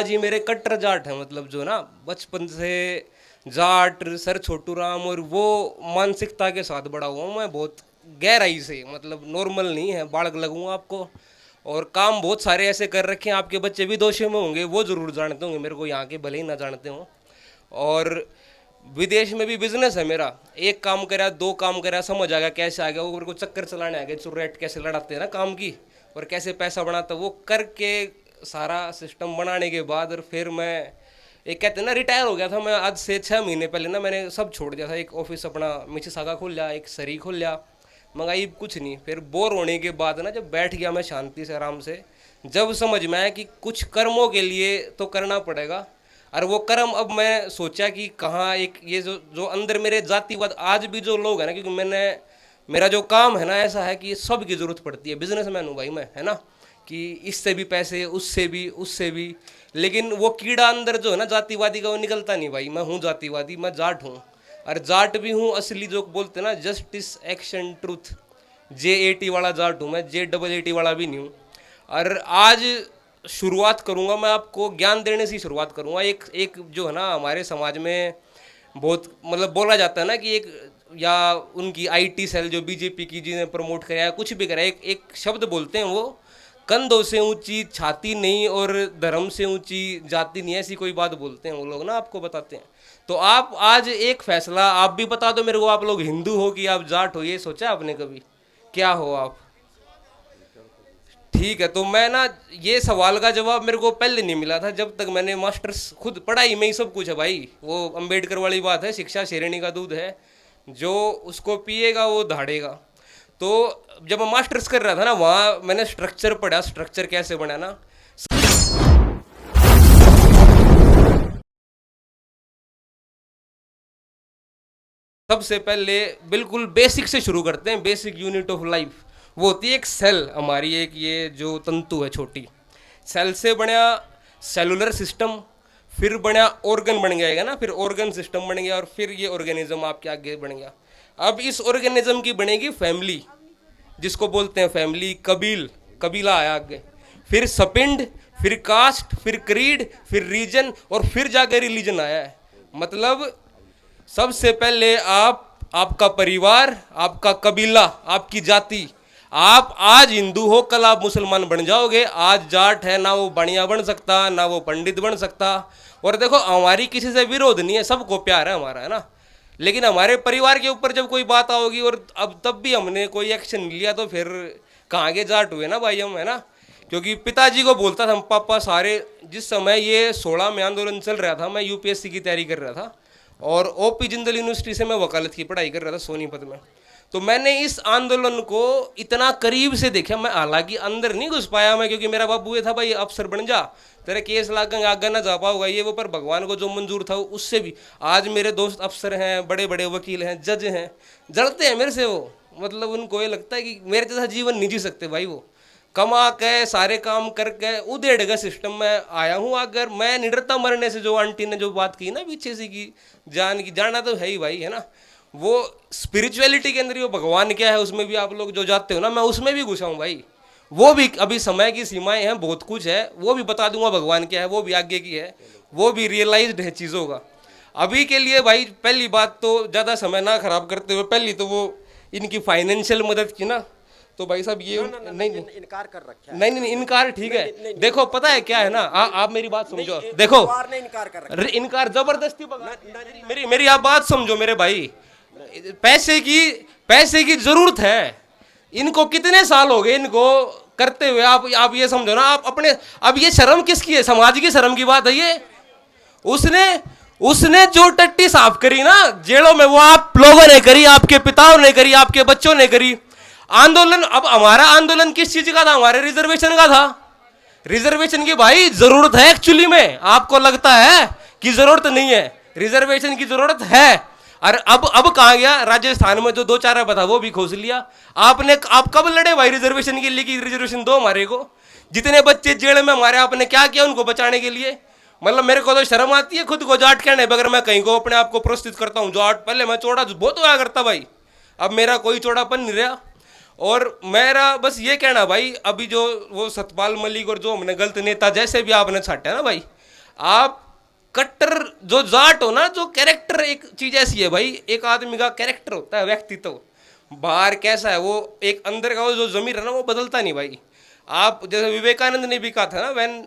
जी मेरे कट्टर जाट है, मतलब जो ना बचपन से जाट सर छोटू राम और वो मानसिकता के साथ बड़ा हुआ हूँ मैं, बहुत गहराई से, मतलब नॉर्मल नहीं है, बालक लगूंगा आपको। और काम बहुत सारे ऐसे कर रखे हैं, आपके बच्चे भी दोषी में होंगे, वो जरूर जानते होंगे मेरे को, यहाँ के भले ही ना जानते हों। और विदेश में भी बिजनेस है मेरा, एक काम करा दो काम करा, समझ आ गया कैसे आ गया वो, मेरे को चक्कर चलाने आ गए, चुर्रेट कैसे लड़ाते हैं ना काम की, और कैसे पैसा बनाता, वो करके सारा सिस्टम बनाने के बाद, और फिर मैं एक कहते हैं ना रिटायर हो गया था मैं। आज से 6 महीने पहले ना मैंने सब छोड़ दिया था, एक ऑफिस अपना मिसिसागा खोल लिया, एक सरी खोल लिया, मंगाई कुछ नहीं। फिर बोर होने के बाद ना जब बैठ गया मैं शांति से आराम से, जब समझ में आया कि कुछ कर्मों के लिए तो करना पड़ेगा। और वो कर्म अब मैं सोचा कि कहाँ एक ये जो जो अंदर मेरे जातिवाद आज भी जो लोग हैं ना, क्योंकि मैंने मेरा जो काम है ना ऐसा है कि सब की ज़रूरत पड़ती है, बिजनेसमैन हूँ भाई मैं, है ना, कि इससे भी पैसे, उससे भी, लेकिन वो कीड़ा अंदर जो है ना जातिवादी का, वो निकलता नहीं भाई। मैं हूँ जातिवादी, मैं जाट हूँ, और जाट भी हूँ असली, जो बोलते हैं ना जस्टिस एक्शन ट्रूथ, JAT वाला जाट हूँ मैं, JAAT वाला भी नहीं हूँ। और आज शुरुआत करूँगा मैं, आपको ज्ञान देने से ही शुरुआत करूँगा। एक एक जो है ना हमारे समाज में बहुत मतलब बोला जाता है ना कि एक, या उनकी IT सेल जो बीजेपी की जिन्हें प्रमोट कराया या कुछ भी कराया, एक शब्द बोलते हैं वो, कंधों से ऊंची छाती नहीं और धर्म से ऊंची जाति नहीं, ऐसी कोई बात बोलते हैं वो लोग ना, आपको बताते हैं। तो आप आज एक फैसला आप भी बता दो मेरे को, आप लोग हिंदू हो कि आप जाट हो, ये सोचा आपने कभी, क्या हो आप? ठीक है, तो मैं ना ये सवाल का जवाब मेरे को पहले नहीं मिला था जब तक मैंने मास्टर्स, खुद पढ़ाई में ही सब कुछ है भाई, वो अंबेडकर वाली बात है, शिक्षा शेरनी का दूध है, जो उसको पिएगा वो धाड़ेगा। तो जब मैं मास्टर्स कर रहा था ना, वहाँ मैंने स्ट्रक्चर पढ़ा, स्ट्रक्चर कैसे बना ना। सबसे पहले बिल्कुल बेसिक से शुरू करते हैं, बेसिक यूनिट ऑफ लाइफ वो होती है एक सेल हमारी, एक ये जो तंतु है छोटी, सेल से बनया सेलुलर सिस्टम, फिर बनया ऑर्गन बन गया ना, फिर ऑर्गन सिस्टम बन गया, और फिर ये ऑर्गेनिज्म आपके आगे बन गया। अब इस ऑर्गेनिज्म की बनेगी फैमिली, जिसको बोलते हैं फैमिली, कबीला आया आगे, फिर सपिंड, फिर कास्ट, फिर क्रीड, फिर रीजन, और फिर जाकर रिलीजन आया है। मतलब सबसे पहले आपका परिवार, आपका कबीला, आपकी जाति। आप आज हिंदू हो, कल आप मुसलमान बन जाओगे। आज जाट है ना, वो बढ़िया बन सकता ना वो पंडित बन सकता। और देखो हमारी किसी से विरोध नहीं है, सबको प्यार है हमारा, है ना, लेकिन हमारे परिवार के ऊपर जब कोई बात आओगी, और अब तब भी हमने कोई एक्शन नहीं लिया, तो फिर कहाँ के जाट हुए ना भाई हम, है ना। क्योंकि पिताजी को बोलता था, हम पापा सारे, जिस समय ये 16 में आंदोलन चल रहा था, मैं UPSC की तैयारी कर रहा था, और OP जिंदल यूनिवर्सिटी से मैं वकालत की पढ़ाई कर रहा था सोनीपत में। तो मैंने इस आंदोलन को इतना करीब से देखा, मैं हालांकि अंदर नहीं घुस पाया मैं, क्योंकि मेरा बाबू ये था भाई अफसर बन जा, तेरे केस लागेंगे, आगे ना जा पाओगा ये वो, पर भगवान को जो मंजूर था उससे भी आज मेरे दोस्त अफसर हैं, बड़े बड़े वकील हैं, जज हैं, जलते हैं मेरे से वो। मतलब उनको ये लगता है कि मेरे जैसा जीवन नहीं जी सकते भाई वो, कमा के सारे काम करके उधेड़ गए सिस्टम में आया हूँ। अगर मैं नहीं डरता मरने से, जो आंटी ने जो बात की ना पीछे से की जान की, जाना तो है ही भाई, है ना। वो स्पिरिचुअलिटी के अंदर वो भगवान क्या है, उसमें भी आप लोग जो जाते हो ना, मैं उसमें भी घुसा हूँ भाई। वो भी अभी समय की सीमाएं हैं, बहुत कुछ है, वो भी बता दूंगा भगवान क्या है, वो भी आगे की है, वो भी रियलाइज्ड है चीज़ों का। अभी के लिए भाई पहली बात तो ज़्यादा समय ना खराब करते हुए, पहली तो वो इनकी फाइनेंशियल मदद की ना, तो भाई साहब ये नहीं नहीं इनकार कर रखा है। नहीं इनकार ठीक है। नहीं, देखो पता है क्या है ना, आप मेरी बात समझो, देखो परिवार ने इनकार कर रखा है। इनकार जबरदस्ती मेरी मेरी आप बात समझो मेरे भाई। पैसे की जरूरत है इनको, कितने साल हो गए इनको करते हुए, आप ये समझो ना, आप अपने, अब ये शर्म किसकी है, समाज की शर्म की बात है ये। उसने उसने जो टट्टी साफ करी ना जेलों में, वो आप लोगों ने करी, आपके पिताओं ने करी, आपके बच्चों ने करी। आंदोलन, अब हमारा आंदोलन किस चीज का था, हमारे रिजर्वेशन का था। रिजर्वेशन की भाई जरूरत है एक्चुअली में, आपको लगता है कि जरूरत नहीं है, रिजर्वेशन की जरूरत है। और अब कहा गया, राजस्थान में जो 2 4 था वो भी खोज लिया आपने। आप कब लड़े भाई रिजर्वेशन के लिए कि रिजर्वेशन दो हमारे को? जितने बच्चे जेल में हमारे, आपने क्या किया उनको बचाने के लिए? मतलब मेरे को तो शर्म आती है खुद को जाट कहने, अगर मैं कहीं को अपने आप को प्रस्तुत करता हूँ जाट। पहले मैं चौड़ा बहुत हुआ करता भाई, अब मेरा कोई चौड़ापन नहीं रहा। और मेरा बस ये कहना भाई, अभी जो वो सतपाल मलिक और जो हमने गलत नेता जैसे भी आपने छाटा ना भाई, आप कट्टर जो जाट हो ना, जो कैरेक्टर, एक चीज ऐसी है भाई, एक आदमी का कैरेक्टर होता है, व्यक्तित्व, बाहर कैसा है वो, एक अंदर का वो जो जमीर है ना वो बदलता नहीं भाई। आप जैसे विवेकानंद ने भी कहा था ना, when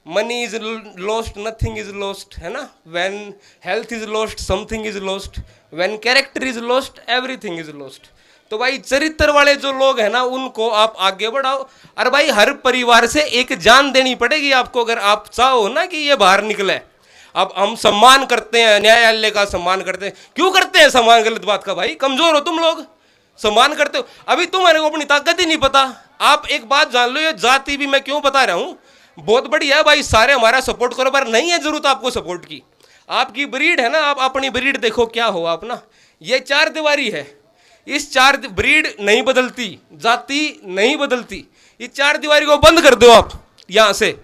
money is lost nothing is lost, है ना, when health is lost something is lost, when character is lost everything is lost. तो भाई चरित्र वाले जो लोग हैं ना उनको आप आगे बढ़ाओ। और भाई हर परिवार से एक जान देनी पड़ेगी आपको, अगर आप चाहो ना कि ये बाहर निकले। अब हम सम्मान करते हैं, न्यायालय का सम्मान करते हैं, क्यों करते हैं सम्मान? गलत बात का भाई, कमजोर हो तुम लोग, सम्मान करते हो। अभी तुम्हारे को अपनी ताकत ही नहीं पता। आप एक बात जान लो, ये जाति भी मैं क्यों बता रहा हूं, बहुत बढ़िया है भाई, सारे हमारा सपोर्ट करो, पर नहीं है जरूरत आपको सपोर्ट की। आपकी ब्रीड है ना, आप अपनी ब्रीड देखो क्या हो आप ना। ये चार दीवारी है, इस चार ब्रीड नहीं बदलती, जाति नहीं बदलती, इस चार दीवारी को बंद कर दो आप। यहां से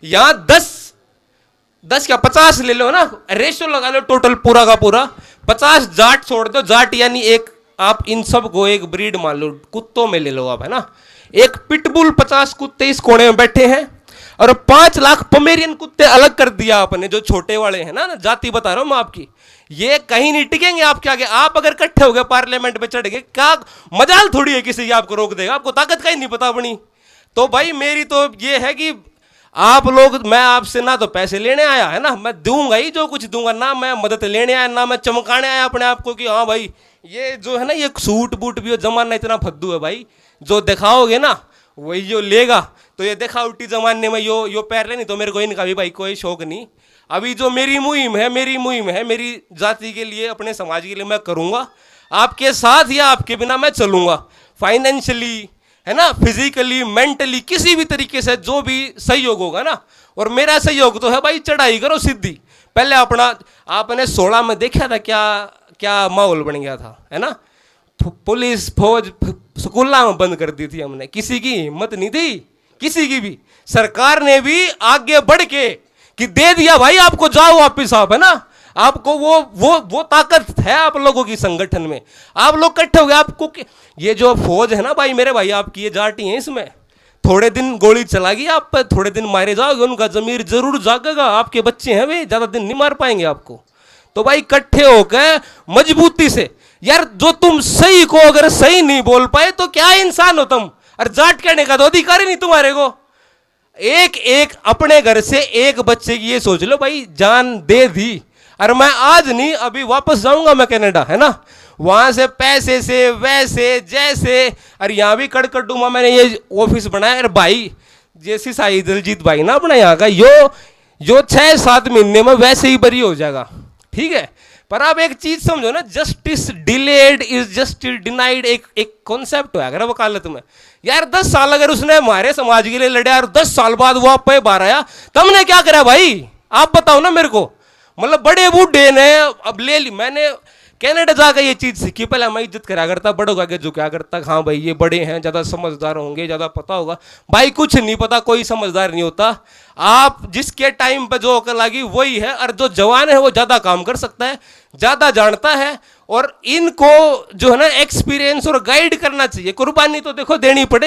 यहां 10 क्या 50 ले लो ना, रेशो लगा लो टोटल पूरा का पूरा, 50 जाट छोड़ दो, जाट यानी एक, आप इन सब को एक ब्रीड मान लो, कुत्तों में ले लो आप, है ना, एक पिटबुल, 50 कुत्ते इस कोने में बैठे हैं, और 5 लाख पमेरियन कुत्ते अलग कर दिया आपने, जो छोटे वाले हैं ना, जाति बता रहा हूं मैं आपकी। ये कहीं नहीं टिकेंगे आपके आगे। आप अगर इकट्ठे हो गए पार्लियामेंट में चढ़ गए, क्या मजाल थोड़ी है किसी आपको रोक देगा, आपको ताकत का ही नहीं पता अपनी। तो भाई मेरी तो ये है कि आप लोग, मैं आपसे ना तो पैसे लेने आया है ना, मैं दूंगा ही जो कुछ दूंगा ना, मैं मदद लेने आया ना मैं चमकाने आया अपने आप को कि हाँ भाई ये जो है ना, ये सूट बूट भी जमाना इतना फद्दू है भाई, जो दिखाओगे ना वही जो लेगा। तो ये दिखावटी जमाने में यो पैर ले, नहीं तो मेरे को इनका भी भाई कोई शौक नहीं। अभी जो मेरी मुहिम है मेरी जाति के लिए, अपने समाज के लिए मैं करूंगा, आपके साथ या आपके बिना मैं चलूंगा, फाइनेंशियली, है ना, फिजिकली, मेंटली, किसी भी तरीके से जो भी सहयोग होगा ना। और मेरा सहयोग तो है भाई, चढ़ाई करो सीधी। पहले अपना, आपने 16 में देखा था क्या क्या माहौल बन गया था, है ना, पुलिस फौज स्कूलों में बंद कर दी थी हमने, किसी की हिम्मत नहीं थी, किसी की भी। सरकार ने भी आगे बढ़ के कि दे दिया भाई आपको, जाओ वापिस आप, है ना, आपको वो ताकत है आप लोगों की संगठन में। आप लोग इकट्ठे हो गए, आपको ये जो फौज है ना भाई, मेरे भाई आपकी ये जाटी है, इसमें थोड़े दिन गोली चलागी आप पर, थोड़े दिन मारे जाओगे, उनका जमीर जरूर जागेगा। आपके बच्चे हैं वे, ज्यादा दिन नहीं मार पाएंगे आपको। तो भाई इकट्ठे होकर मजबूती से, यार जो तुम सही को अगर सही नहीं बोल पाए तो क्या इंसान हो तुम? और जाट कहने का तो अधिकार ही नहीं तुम्हारे को। एक अपने घर से एक बच्चे की ये सोच लो भाई, जान दे दी। और मैं आज नहीं, अभी वापस जाऊंगा मैं कनाडा, है ना, वहां से पैसे से वैसे जैसे, और यहां भी कड़कड़ूमा मैंने ये ऑफिस बनाया। और भाई जैसी साई दिलजीत भाई ना अपना यहाँ का, यो 6-7 महीने में वैसे ही बरी हो जाएगा, ठीक है। पर आप एक चीज समझो ना, justice delayed is justice denied, एक कॉन्सेप्ट है अगर वकालत में। यार 10 साल अगर उसने हमारे समाज के लिए लड़ा और 10 साल बाद वो आप पे बाहर आया, तुमने क्या करा भाई? आप बताओ ना मेरे को। मतलब बड़े बूढ़े ने अब ले ली। मैंने कनाडा जाकर ये चीज सीखी, पहले मैं इज्जत करा करता बड़ों का, जो क्या करता, हाँ भाई ये बड़े हैं, ज्यादा समझदार होंगे, ज्यादा पता होगा। भाई कुछ नहीं पता, कोई समझदार नहीं होता। आप जिसके टाइम पे जो अकल लगी वही है, और जो जवान है वो ज्यादा काम कर सकता है, ज्यादा जानता है। और इनको जो है ना एक्सपीरियंस और गाइड करना चाहिए। कुर्बानी तो देखो देनी पड़े।